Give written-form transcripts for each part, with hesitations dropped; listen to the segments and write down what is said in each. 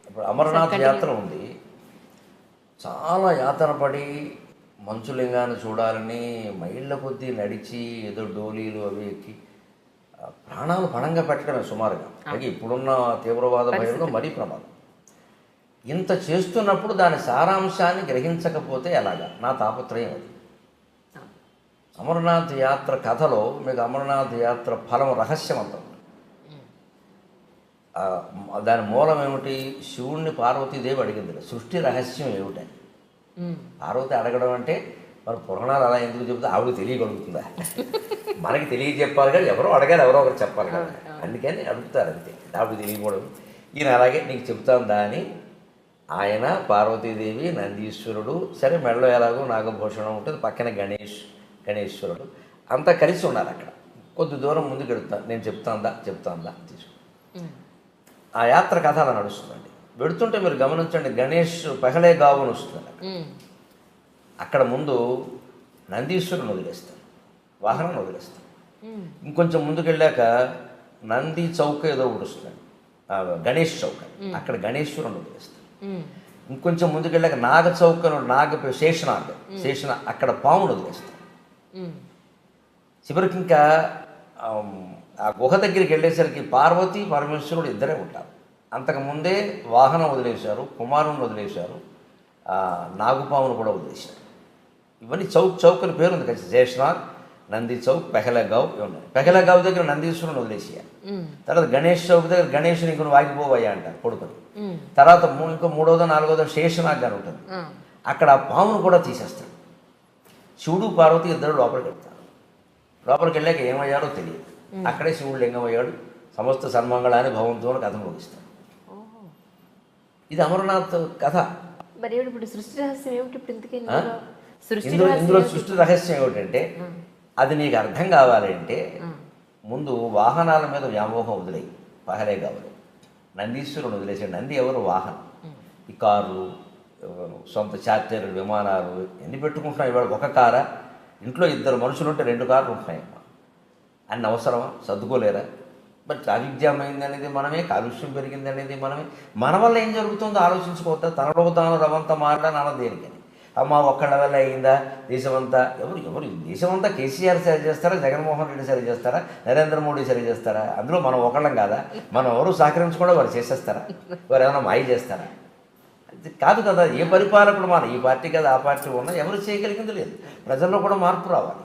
ఇప్పుడు అమరనాథ్ యాత్ర ఉంది. చాలా యాతన పడి మంచులింగాన్ని చూడాలని మైళ్ళ కొద్దీ నడిచి ఏదో డోలీలు అవి ఎక్కి ప్రాణాలు పణంగా పెట్టడమే సుమారుగా. అలాగే ఇప్పుడున్న తీవ్రవాద భయంలో మరీ ప్రమాదం. ఇంత చేస్తున్నప్పుడు దాని సారాంశాన్ని గ్రహించకపోతే ఎలాగా? నా తాపత్రయం అది. అమరనాథ్ యాత్ర కథలో మీకు అమరనాథ్ యాత్ర ఫలం రహస్యం అంత. దాని మూలం ఏమిటి? శివుణ్ణి పార్వతీదేవి అడిగింది, సృష్టి రహస్యం ఏమిటని. పార్వతి అడగడం అంటే మరి పురాణాలు అలా ఎందుకు చెబుతా? ఆవిడ తెలియగలుగుతుందా? మనకి తెలియజెప్పాలి కదా, ఎవరో అడగాలి, ఎవరో ఒకరు చెప్పాలి కదా, అందుకని అడుగుతారు అంతే. ఆవిడ తెలియకూడదు. ఈయన అలాగే నీకు చెప్తాను దా అని ఆయన, పార్వతీదేవి, నందీశ్వరుడు, సరే మెడలో ఎలాగో నాగభూషణం ఉంటుంది, పక్కన గణేశ్వరుడు అంతా కలిసి ఉన్నారు అక్కడ. కొద్ది దూరం ముందుకు వెళుతాను, నేను చెప్తాందా తీసుకు. ఆ యాత్ర కథ అలా నడుస్తుందండి. వెళుతుంటే మీరు గమనించండి, గణేష్ పెహలే గావును వస్తుంది. అక్కడ ముందు నందీశ్వరుని వదిలేస్తాను, వాహనం వదిలేస్తాను. ఇంకొంచెం ముందుకు వెళ్ళాక నంది చౌక ఏదో ఒకటి వస్తుంది, గణేష్ చౌక, అక్కడ గణేశ్వరుని వదిలేస్తాను. ఇంకొంచెం ముందుకు వెళ్ళాక నాగ చౌక, శేషనాగ్ అక్కడ పామును వదిలేస్తాను. చివరికి ఇంకా ఆ గుహ దగ్గరికి వెళ్ళేసరికి పార్వతి పరమేశ్వరుడు ఇద్దరే ఉంటారు. అంతకుముందే వాహనం వదిలేశారు, కుమారుని వదిలేశారు, నాగుపామును కూడా వదిలేశారు. ఇవన్నీ చౌక్ అని పేరు ఉంది కదా, శేషనాగ్, నంది చౌక్, పెహలగావ్ ఉన్నాయి. పెహలగావ్ దగ్గర నందీశ్వరుని వదిలేసేయాలి. తర్వాత గణేష్ చౌక్ దగ్గర గణేషుని ఇంకొన్ని వాగిపోవయ్యా అంటారు కొడుకుని. తర్వాత ఇంకో మూడోదో నాలుగోదో శేషనాగ్ అని ఉంటుంది, అక్కడ ఆ పామును కూడా తీసేస్తాడు. శివుడు పార్వతి ఇద్దరు లోపలికి వెళ్తారు. లోపలికి వెళ్ళాక ఏమయ్యాడో తెలియదు. అక్కడే శివుడు లింగం అయ్యాడు. సమస్త సన్మంగళాన్ని భవంతో కథ ముగిస్తాడు. ఇది అమరనాథ్ కథ. ఇందులో సృష్టి రహస్యం ఏమిటంటే, అది నీకు అర్థం కావాలంటే ముందు వాహనాల మీద వ్యామోహం వదిలేయి. పహలే కావాలి, నందీశ్వరుని వదిలేసాడు. నంది ఎవరు? వాహనం. ఈ కార్లు, సొంత చార్టర్లు, విమానాలు ఎన్ని పెట్టుకుంటున్నాయి ఇవాళ? ఒక కారా? ఇంట్లో ఇద్దరు మనుషులు ఉంటే 2 కార్లు ఉంటున్నాయమ్మా. అన్ని అవసరమా? సర్దుకోలేరా? మరి ట్రాఫిక్ జామ్ అయింది అనేది మనమే, కాలుష్యం పెరిగింది అనేది మనమే. మన వల్ల ఏం జరుగుతుందో ఆలోచించుకోవద్దా? తనలో తాను రవంతా మారడానికి అన్నది దేనికని? అమ్మ ఒక్కళ్ళ వల్ల అయిందా? దేశమంతా ఎవరు దేశమంతా కేసీఆర్ సరి చేస్తారా, జగన్మోహన్ రెడ్డి సరి చేస్తారా, నరేంద్ర మోడీ సరి చేస్తారా? అందులో మనం ఒకళ్ళం కాదా? మనం ఎవరు సహకరించకుండా వారు చేసేస్తారా? వారు ఏమైనా మాయ చేస్తారా? కాదు కదా. ఏ పరిపాలకుడు మన ఈ పార్టీ కదా ఆ పార్టీ ఉన్నా ఎవరు చేయగలిగింది లేదు. ప్రజల్లో కూడా మార్పు రావాలి.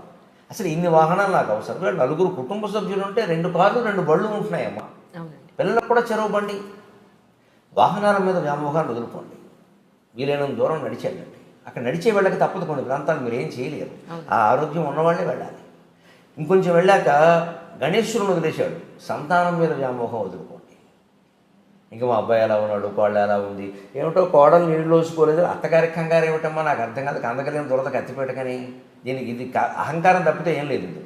అసలు ఇన్ని వాహనాలు నాకు అవసరం? వీళ్ళు 4 కుటుంబ సభ్యులు ఉంటే 2 కార్లు 2 బళ్ళు ఉంటున్నాయమ్మా. పిల్లలకు కూడా చెరువు బండి. వాహనాల మీద వ్యామోహాన్ని వదులుకోండి. వీలైనంత దూరం నడిచేయండి. అక్కడ నడిచే వెళ్ళక తప్పదు. కొన్ని ప్రాంతాలు మీరు ఏం చేయలేరు. ఆ ఆరోగ్యం ఉన్నవాళ్ళే వెళ్ళాలి. ఇంకొంచెం వెళ్ళాక గణేశ్వరుని వదిలేశాడు. సంతానం మీద వ్యామోహం వదులుకోండి. ఇంకా మా అబ్బాయి ఎలా ఉన్నాడు, కోళ్ళు ఎలా ఉంది, ఏమిటో కోడలు నీళ్ళు లోసుకోలేదు, అత్తగారి కంగారు ఏమిటమ్మా నాకు అర్థం కాదు. కందకలేని దొరద కత్తిపేట కానీ దీనికి ఇది అహంకారం తప్పితే ఏం లేదు. ఇది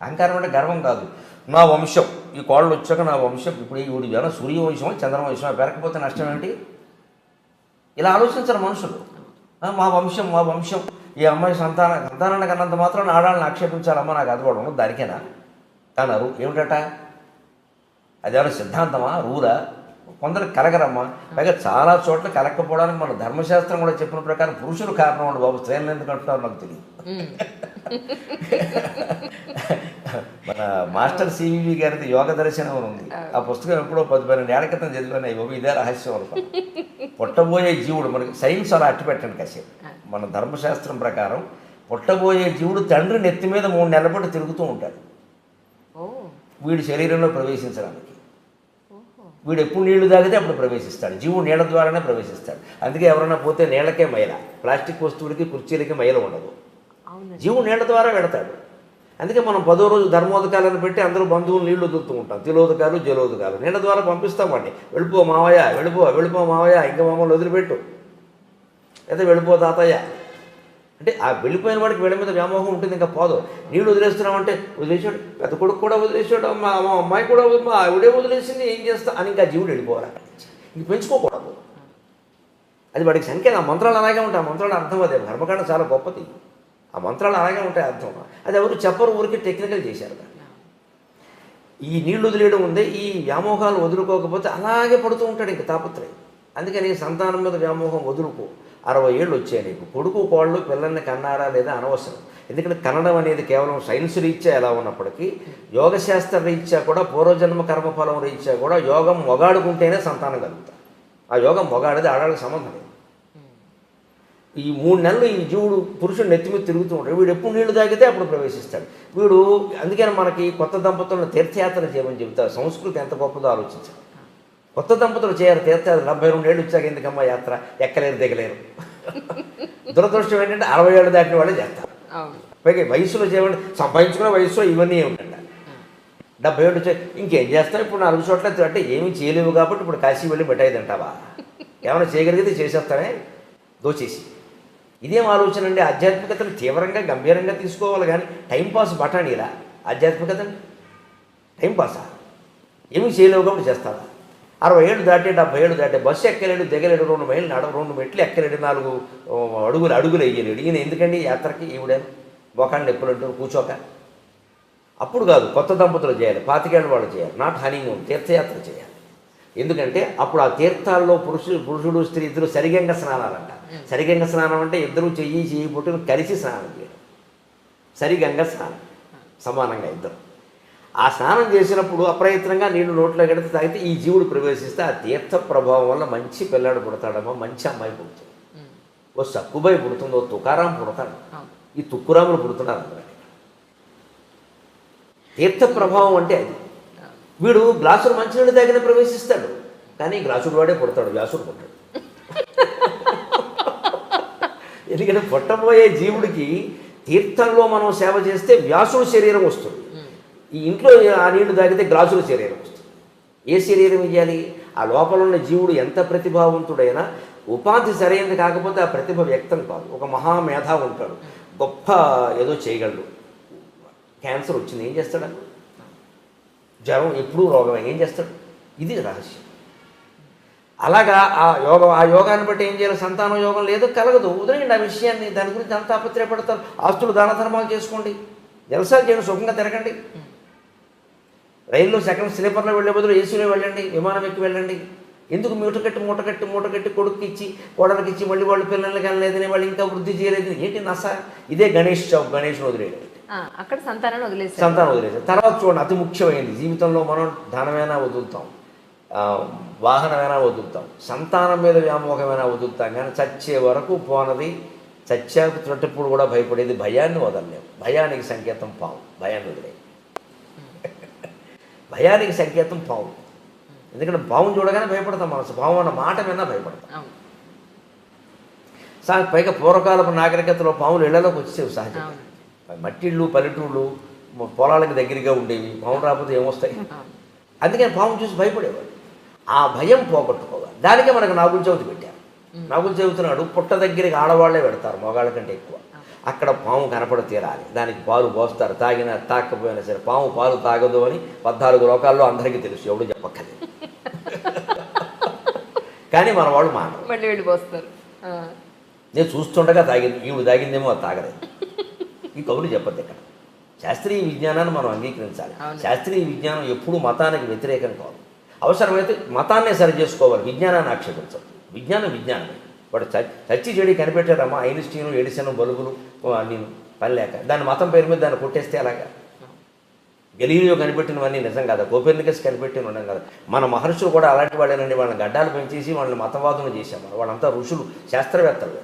అహంకారం అంటే గర్వం కాదు. నా వంశం, ఈ కోళ్ళు వచ్చాక నా వంశం, ఇప్పుడు ఈ ఏమైనా సూర్యవంశమో చంద్రవంశమో పెరగకపోతే నష్టం ఏంటి? ఇలా ఆలోచించరు మనుషులు. మా వంశం, ఈ అమ్మాయి సంతానాన్ని కన్నంత మాత్రం ఆడాలని ఆక్షేపించాలమ్మా, నాకు అది కూడా ఉండదు దానికేనా అన్నారు. ఏమిటట? అదేమైనా సిద్ధాంతమా, రూలా? కొందరు కలగరమ్మా. పైగా చాలా చోట్ల కలగకపోవడానికి మన ధర్మశాస్త్రం కూడా చెప్పిన ప్రకారం పురుషులు కారణం ఉండు బాబు. స్త్రీలను ఎందుకు అంటున్నారు నాకు తెలియదు. మన మాస్టర్ సివివి గారిది యోగ దర్శనం ఉంది. ఆ పుస్తకం ఎప్పుడో 10-12 ఏళ్ల క్రితం చదివాను. బాబు ఇదే రహస్యం అనుకో. పుట్టబోయే జీవుడు, మనకి సైన్స్ అలా అట్టి పెట్టండి కాసేపు. మన ధర్మశాస్త్రం ప్రకారం పుట్టబోయే జీవుడు తండ్రి నెత్తి మీద 3 నెలల పాటు తిరుగుతూ ఉంటాడు వీడి శరీరంలో ప్రవేశించడానికి. వీడు ఎప్పుడు నీళ్లు తాగితే అప్పుడు ప్రవేశిస్తాడు. జీవుడు నీళ్ళ ద్వారానే ప్రవేశిస్తాడు. అందుకే ఎవరైనా పోతే నీళ్ళకే మైల, ప్లాస్టిక్ వస్తువులకి కుర్చీలకి మైల ఉండదు. జీవుడు నీళ్ళ ద్వారా వెళతాడు. అందుకే మనం 10వ రోజు ధర్మోదకాలను పెట్టి అందరూ బంధువులు నీళ్లు వదులుతూ ఉంటాం. తిలోదకాలు, జలోదకాలు నీళ్ళ ద్వారా పంపిస్తామండి. వెళ్ళిపో మావయ్య, వెళ్ళిపో మావయ్య, ఇంకా మమ్మల్ని వదిలిపెట్టు, లేదా వెళ్ళిపో తాతయ్య అంటే ఆ వెళ్ళిపోయిన వాడికి వీళ్ళ మీద వ్యామోహం ఉంటుంది. ఇంకా పోదు. నీళ్ళు వదిలేస్తున్నామంటే వదిలేసాడు, పెద్ద కొడుకు కూడా వదిలేసాడు, మా అమ్మాయి కూడా, మా ఆవిడే వదిలేసింది, ఏం చేస్తా అని ఇంకా జీవుడు వెళ్ళిపోవాలి. ఇంక పెంచుకోకూడదు. అది వాడికి సంకేతం. ఆ మంత్రాలు అలాగే ఉంటాయి. ఆ మంత్రాలు అర్థం అదే. కర్మకాండ చాలా గొప్పది. ఆ మంత్రాలు అలాగే ఉంటాయి అర్థం. అది ఎవరు చెప్పరు, ఊరికి టెక్నికల్ చేశారు. ఈ నీళ్లు వదిలేయడం ఉందే, ఈ వ్యామోహాలు వదులుకోకపోతే అలాగే పడుతూ ఉంటాడు ఇంక తాపత్రయం. అందుకని సంతానం మీద వ్యామోహం వదులుకో. 60 ఏళ్ళు వచ్చాయి నీకు, కొడుకు కోళ్ళు పిల్లల్ని కన్నారా లేదా అనవసరం. ఎందుకంటే కనడం అనేది కేవలం సైన్స్ రీత్యా ఎలా ఉన్నప్పటికీ యోగశాస్త్ర రీత్యా కూడా పూర్వజన్మ కర్మఫలం రీత్యా కూడా యోగం మొగాడుకుంటేనే సంతానం కలుగుతారు. ఆ యోగం మొగాడిది ఆడాళ్ళకి సంబంధం లేదు. ఈ 3 నెలలు ఈ జీవుడు పురుషుడు నెత్తి మీద తిరుగుతూ ఉంటాడు. వీడు ఎప్పుడు నీళ్లు తాగితే అప్పుడు ప్రవేశిస్తాడు వీడు. అందుకని మనకి కొత్త దంపతులను తీర్థయాత్ర చేయమని చెబుతారు. సంస్కృతి ఎంత గొప్పదో ఆలోచించాలి. కొత్త దంపతులు చేయాలి తీర్థయాత్ర. 72 ఏళ్ళు వచ్చాక ఎందుకమ్మా యాత్ర, ఎక్కలేరు దిగలేరు. దురదృష్టం ఏంటంటే 60 ఏళ్ళు దాటిన వాళ్ళే చేస్తారు. పైగా వయసులో చేయమంటే సంపాదించుకునే వయసులో ఇవన్నీ ఏమిటండి. 70 ఏళ్ళు వచ్చాయి ఇంకేం చేస్తాం. ఇప్పుడు 4 చోట్ల అంటే ఏమీ చేయలేవు కాబట్టి ఇప్పుడు కాశీ వెళ్ళి మిఠాయి తింటావా? ఏమైనా చేయగలిగితే చేసేస్తానే, దోచేసి. ఇదేం ఆలోచన అండి? ఆధ్యాత్మికతను తీవ్రంగా గంభీరంగా తీసుకోవాలి కానీ టైంపాస్ బఠానీలా ఆధ్యాత్మికతని? టైంపాసా? ఏమీ చేయలేవు కాబట్టి చేస్తావా? 60 ఏళ్ళు దాటే 70 ఏళ్ళు దాటే బస్సు ఎక్కలేడు దిగలేడు, 2 మైళ్ళు 2 మెట్లు ఎక్కలేడు, 4 అడుగులు వేయలేడు. ఈయన ఎందుకండి యాత్రకి? ఈవిడేను మొఖాన్ని నొప్పులు అంటారు కూర్చోక. అప్పుడు కాదు, కొత్త దంపతులు చేయాలి, 25 ఏళ్ళ వాళ్ళు చేయాలి. నాట్ హనీమూన్, తీర్థయాత్ర చేయాలి. ఎందుకంటే అప్పుడు ఆ తీర్థాల్లో పురుషుడు స్త్రీ ఇద్దరు సరిగంగ స్నానాలంట. సరిగంగ స్నానం అంటే ఇద్దరు చెయ్యి పుట్టును కలిసి స్నానం చేయడం, సరిగంగ స్నానం. సమానంగా ఇద్దరు ఆ స్నానం చేసినప్పుడు అప్రయత్నంగా నీళ్లు నోట్లో కడితే తాగితే ఈ జీవుడు ప్రవేశిస్తే ఆ తీర్థ ప్రభావం వల్ల మంచి పిల్లాడు పుడతాడమ్మా, మంచి అమ్మాయి పుడుతుంది. ఓ సక్కుబాయి పుడుతుంది, ఓ తుకారాం పుడతాడు. ఈ తుక్కురాములు పుడుతున్నారు అందరూ. తీర్థ ప్రభావం అంటే అది. వీడు గ్లాసులు మంచినీళ్ళు తాగిన ప్రవేశిస్తాడు, కానీ గ్లాసుడు వాడే పుడతాడు, వ్యాసుడు పుట్టాడు. ఎందుకంటే పుట్టబోయే జీవుడికి తీర్థంలో మనం సేవ చేస్తే వ్యాసుడు శరీరం వస్తుంది. ఈ ఇంట్లో ఆ నీళ్లు తాగితే గ్లాసుల శరీరం వస్తుంది. ఏ శరీరం ఇవ్వాలి? ఆ లోపల ఉన్న జీవుడు ఎంత ప్రతిభావంతుడైనా ఉపాధి సరైనది కాకపోతే ఆ ప్రతిభ వ్యక్తం కాదు. ఒక మహామేధావి ఉంటాడు, గొప్ప ఏదో చేయగలడు. క్యాన్సర్ వచ్చింది, ఏం చేస్తాడు? జ్వరం ఎప్పుడూ రోగమే, ఏం చేస్తాడు? ఇది రహస్యం. అలాగా ఆ యోగాన్ని బట్టి ఏం చేయాలి? సంతానం యోగం లేదు, కలగదు, వదిలేయండి ఆ విషయాన్ని. దాని గురించి అంత తాపత్రయపడతారు. ఆస్తులు దాన ధర్మాలు చేసుకోండి, జలసాలు చేయండి, సుఖంగా తిరగండి. రైల్లో సెకండ్ స్లీపర్లో వెళ్ళే బదులు ఏసీలో వెళ్ళండి, విమానం ఎక్కి వెళ్ళండి. ఎందుకు మూటకట్టి కొడుకు ఇచ్చి కోడలికి ఇచ్చి మళ్ళీ వాళ్ళు పిల్లల్ని కనలేదని వాళ్ళు ఇంకా వృద్ధి చేయలేదని ఏంటి నస? ఇదే గణేష్ చౌక్, గణేష్ను వదిలేయడం, అక్కడ సంతానం వదిలేసి తర్వాత చూడండి అతి ముఖ్యమైనది జీవితంలో మనం ధనమైనా వదులుతాం, వాహనమైనా వదులుతాం, సంతానం మీద వ్యామోహమైనా వదులుతాం. కానీ చచ్చే వరకు పోనది, చచ్చాకు చుట్టప్పుడు కూడా భయపడేది భయాన్ని వదలలేము. భయానికి సంకేతం పాము, భయాన్ని వదిలే. భయానికి సంకేతం పాము. ఎందుకంటే పావును చూడగానే భయపడతాం, మనసు పాము అన్న మాట విన్నా భయపడతాం. పైగా పూర్వకాలపు నాగరికతలో పాములు ఇళ్లలోకి వచ్చేవి సహజంగా. మట్టిళ్ళు పల్లెటూళ్ళు పొలాలకు దగ్గరగా ఉండేవి, పాము రాకపోతే ఏమొస్తాయి? అందుకని పాము చూసి భయపడేవాడు. ఆ భయం పోగొట్టుకోవాలి. దానికే మనకు నాగుల చవితి పెట్టారు. నాగుల చవితి నాడు పుట్ట దగ్గరికి ఆడవాళ్లే పెడతారు మగాళ్ళ కంటే ఎక్కువ. అక్కడ పాము కనపడ తీరాలి, దానికి పాలు పోస్తారు. తాగినా తాకపోయినా సరే పాము పాలు తాగదు అని 14 లోకాల్లో అందరికీ తెలుసు, ఎవడు చెప్పక్కర్లేదు. కానీ మన వాళ్ళు మానరు, మళ్ళీ వెళ్ళిపోస్తారు. నేను చూస్తుండగా తాగింది, ఈవిడ తాగిందేమో అది తాగలేదు. ఈ కబుర్లు చెప్పద్దు. ఇక్కడ శాస్త్రీయ విజ్ఞానాన్ని మనం అంగీకరించాలి. శాస్త్రీయ విజ్ఞానం ఎప్పుడూ మతానికి వ్యతిరేకం కాదు. అవసరమైతే మతాన్నే సరి చేసుకోవాలి, విజ్ఞానాన్ని ఆక్షేపించాలి. విజ్ఞానమే. వాడు చచ్చి చెడి కనిపెట్టారమ్మా, ఐన్స్టీను ఎడిసన్ బల్బులు నేను పని లేక దాని మతం పేరు మీద దాన్ని కొట్టేస్తే అలాగా. గెలీలియో కనిపెట్టినవన్నీ నిజం కదా, కోపెర్నికస్ కనిపెట్టిన ఉండడం కదా. మన మహర్షులు కూడా అలాంటి వాళ్ళేనండి. వాళ్ళని గడ్డాలు పెంచేసి వాళ్ళని మతవాదులు చేశాము. వాళ్ళంతా ఋషులు, శాస్త్రవేత్తలు.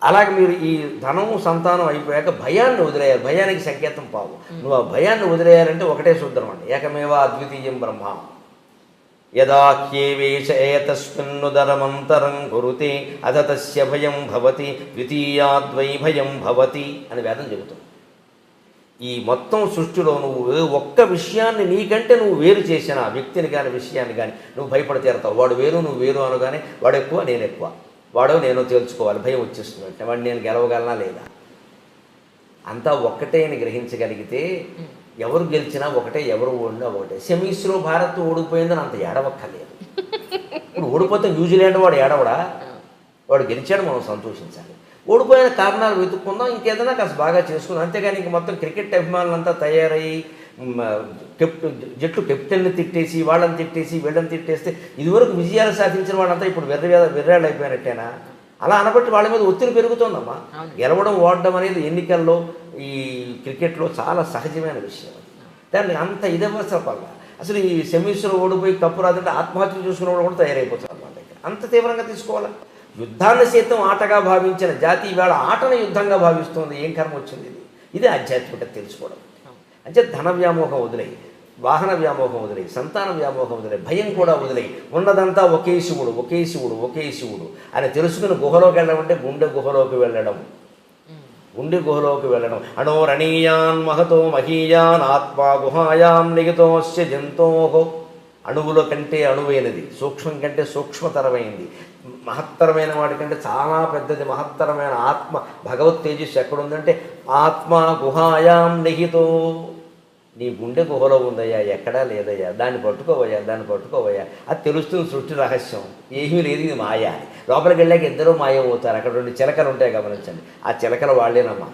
అలాగే మీరు ఈ ధనము సంతానం అయిపోయాక భయాన్ని వదిలేయాలి. భయానికి సంకేతం పావు. నువ్వు ఆ భయాన్ని వదిలేయాలంటే ఒకటే సూత్రం అండి, ఏకమేవా అద్వితీయం బ్రహ్మ. యదాఖ్యేవేష ఏతస్మిన్నుదరమంతరం కురుతే అథ తస్య భయం భవతి ద్వితీయాద్వై భయం భవతి అని వేదం చెబుతుంది. ఈ మొత్తం సృష్టిలో నువ్వు ఒక్క విషయాన్ని నీకంటే నువ్వు వేరు చేసిన వ్యక్తిని కానీ విషయాన్ని కానీ నువ్వు భయపడి తీరతావు. వాడు వేరు నువ్వు వేరు అనగానే వాడు ఎక్కువ నేను ఎక్కువ, వాడో నేను తేల్చుకోవాలి, భయం వచ్చేస్తుంది. అంటే వాడిని నేను గెలవగలనా లేదా? అంతా ఒక్కటే అని గ్రహించగలిగితే ఎవరు గెలిచినా ఒకటే, ఎవరు ఓడినా ఒకటే. సెమీస్లో భారత్ ఓడిపోయిందని అంత ఏడవక్కర్లేదు. ఇప్పుడు ఓడిపోతే న్యూజిలాండ్ వాడు ఏడవడా? వాడు గెలిచాడు, మనం సంతోషించాలి. ఓడిపోయిన కారణాలు వెతుక్కుందాం, ఇంకేదైనా కాస్త బాగా చేసుకుందాం. అంతేగాని ఇంక మొత్తం క్రికెట్ అభిమానులంతా తయారయ్యి జట్టు కెప్టెన్ని తిట్టేసి వాళ్ళని తిట్టేసి వీళ్ళని తిట్టేస్తే ఇదివరకు విజయాలు సాధించిన వాళ్ళంతా ఇప్పుడు వెర్రాళ్ళు అయిపోయినట్టేనా? అలా అనబట్టి వాళ్ళ మీద ఒత్తిడి పెరుగుతోందమ్మా. గెలవడం ఓడడం అనేది ఎన్నికల్లో ఈ క్రికెట్లో చాలా సహజమైన విషయం. దాన్ని అంత ఇదవసరం వల్ల అసలు ఈ సెమీస్లో ఓడిపోయి కప్పు రాదంటే ఆత్మహత్య చూసుకున్న వాళ్ళు కూడా తయారైపోతున్నారు మన దగ్గర. అంత తీవ్రంగా తీసుకోవాలా? యుద్ధాన్ని సైతం ఆటగా భావించిన జాతి ఇవాళ ఆటను యుద్ధంగా భావిస్తుంది. ఏం కర్మ వచ్చింది ఇది? ఇదే ఆధ్యాత్మికత తెలుసుకోవడం. అంటే ధన వ్యామోహం వదిలేయి, వాహన వ్యామోహం వదిలేయి, సంతాన వ్యామోహం వదిలేయి, భయం కూడా వదిలేయి. ఉన్నదంతా ఒకే శివుడు, ఒకే శివుడు, ఒకే శివుడు అని తెలుసుకుని గుహలోకి వెళ్ళడం అంటే గుండె గుహలోకి వెళ్ళడం. గుండె గుహలోకి వెళ్ళడం. అణోరణీయాన్ మహతో మహీయాన్ ఆత్మా గుహాయాం నిహితోస్య జంతోహో. అణువుల కంటే అణువైనది, సూక్ష్మం కంటే సూక్ష్మతరమైంది, మహత్తరమైన వాడి కంటే చాలా పెద్దది మహత్తరమైన ఆత్మ భగవత్ తేజస్సు ఎక్కడుందంటే ఆత్మ గుహాయాం నిహితో. నీ గుండె గుహలో ఉందయ్యా, ఎక్కడా లేదయ్యా, దాన్ని పట్టుకోవయ్యా, దాన్ని పట్టుకోవయ్యా. అది తెలుస్తుంది సృష్టి రహస్యం. ఏమీ లేదు, ఇది మాయ. లోపలికి వెళ్ళాక ఇద్దరూ మాయ అవుతారు. అక్కడ 2 చిలకలు ఉంటాయి గమనించండి. ఆ చిలకలు వాళ్ళేనమ్మా.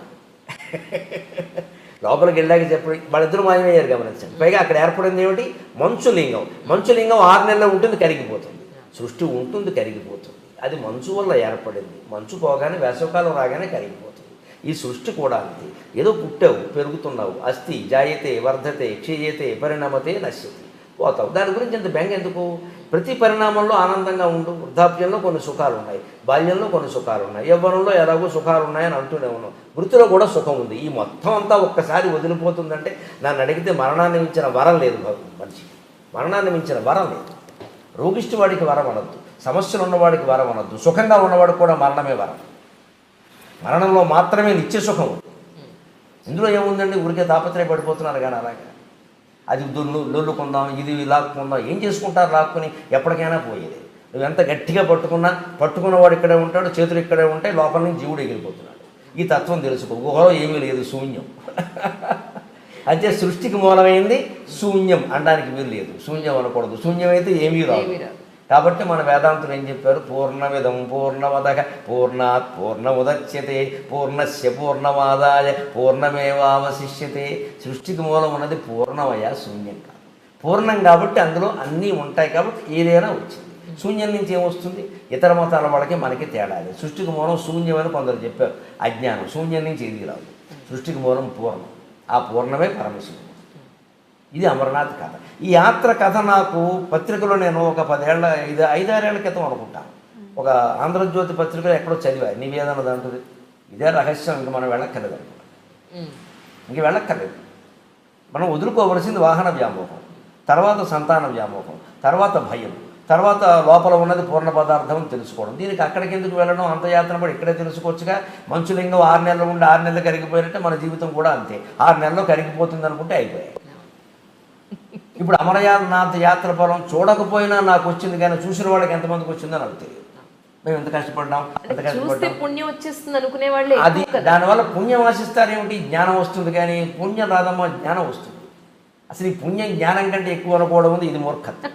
లోపలికి వెళ్ళాక చెప్పి వాళ్ళిద్దరూ మాయమయ్యారు గమనించండి. పైగా అక్కడ ఏర్పడింది ఏమిటి? మంచులింగం. మంచులింగం 6 నెలల్లో ఉంటుంది, కరిగిపోతుంది. సృష్టి ఉంటుంది, కరిగిపోతుంది. అది మంచు వల్ల ఏర్పడింది. మంచు పోగానే వేసవకాలం రాగానే కరిగిపోతుంది. ఈ సృష్టి కూడా అంతే. ఏదో పుట్టావు, పెరుగుతున్నావు, అస్థి జాయతే వర్ధతే క్షీయతే పరిణమతే నశ్యతి, పోతావు. దాని గురించి ఇంత బెంగ ఎందుకు? ప్రతి పరిణామంలో ఆనందంగా ఉండు. వృద్ధాప్యంలో కొన్ని సుఖాలు ఉన్నాయి, బాల్యంలో కొన్ని సుఖాలు ఉన్నాయి, యవ్వనంలో ఎలాగో సుఖాలు ఉన్నాయని అంటూనే ఉన్నాం. వృత్తిలో కూడా సుఖం ఉంది. ఈ మొత్తం అంతా ఒక్కసారి వదిలిపోతుందంటే నన్ను అడిగితే మరణాన్ని మించిన వరం లేదు మనిషికి. మరణాన్ని మించిన వరం లేదు. రోగిష్టి వాడికి వరం అనొద్దు, సమస్యలు ఉన్నవాడికి వరం అనొద్దు. సుఖంగా ఉన్నవాడికి కూడా మరణమే వరం. మరణంలో మాత్రమే నిత్య సుఖం. ఇందులో ఏముందండి? ఊరికే తాపత్రయపడిపోతున్నారు కానీ అలాగా. అది లొల్లుకుందాం, ఇది లాక్కుందాం, ఏం చేసుకుంటారు లాక్కుని? ఎప్పటికైనా పోయేది. నువ్వు ఎంత గట్టిగా పట్టుకున్నవాడు ఇక్కడే ఉంటాడు, చేతులు ఇక్కడే ఉంటాయి, లోపల నుంచి జీవుడు ఎగిరిపోతున్నాడు. ఈ తత్వం తెలుసుకో. గుహలో ఏమీ లేదు, శూన్యం. అంటే సృష్టికి మూలమైంది శూన్యం అనడానికి వీలు లేదు. శూన్యం అనకూడదు. శూన్యమైతే ఏమీ రాదు. కాబట్టి మన వేదాంతులు ఏం చెప్పారు? పూర్ణమిదం పూర్ణమదః పూర్ణాత్ పూర్ణముదచ్యతే పూర్ణస్య పూర్ణమాదాయ పూర్ణమేవావశిష్యతే. సృష్టికి మూలం ఉన్నది పూర్ణమయ, శూన్యం కాదు. పూర్ణం కాబట్టి అందులో అన్నీ ఉంటాయి కాబట్టి ఏదైనా వచ్చింది. శూన్యం నుంచి ఏమొస్తుంది? ఇతర మతాల వాళ్ళకి మనకి తేడాలి. సృష్టికి మూలం శూన్యమని కొందరు చెప్పారు. అజ్ఞానం. శూన్యం నుంచి ఏది రాదు. సృష్టికి మూలం పూర్ణం. ఆ పూర్ణమే పరమశివుడు. ఇది అమర్నాథ్ కథ. ఈ యాత్ర కథ నాకు పత్రికలో నేను ఒక 5-6 ఏళ్ల క్రితం అనుకుంటాను, ఒక ఆంధ్రజ్యోతి పత్రికలో ఎక్కడో చదివా. నివేదన అంటుంది. ఇదే రహస్యం. ఇంక మనం వెళ్ళక్కర్లేదు అనుకున్నాం. ఇంక వెళ్ళక్కర్లేదు. మనం వదులుకోవలసింది వాహన వ్యామోహం, తర్వాత సంతాన వ్యామోహం, తర్వాత భయం, తర్వాత లోపల ఉన్నది పూర్ణ పదార్థం అని తెలుసుకోవడం. దీనికి అక్కడికి ఎందుకు వెళ్ళడం? అంత యాత్ర పడి ఇక్కడే తెలుసుకోవచ్చుగా. మంచులింగం 6 నెలలు ఉండి 6 నెలలు కరిగిపోయినట్టే మన జీవితం కూడా అంతే. 6 నెలల్లో కరిగిపోతుంది అనుకుంటే అయిపోయాయి. ఇప్పుడు అమరనాథ్ యాత్ర ఫలం చూడకపోయినా నాకు వచ్చింది, కానీ చూసిన వాళ్ళకి ఎంతమందికి వచ్చిందో నాకు తెలియదు. మేము ఎంత కష్టపడ్డాం, పుణ్యం వచ్చేస్తుంది అనుకునే వాళ్ళే. అది దానివల్ల పుణ్యం ఆశిస్తారేమిటి? జ్ఞానం వస్తుంది, కానీ పుణ్యం రాదమ్మా, జ్ఞానం వస్తుంది. అసలు ఈ పుణ్యం జ్ఞానం కంటే ఎక్కువ అనుకోవడం ఉంది. ఇది మూర్ఖత్వం.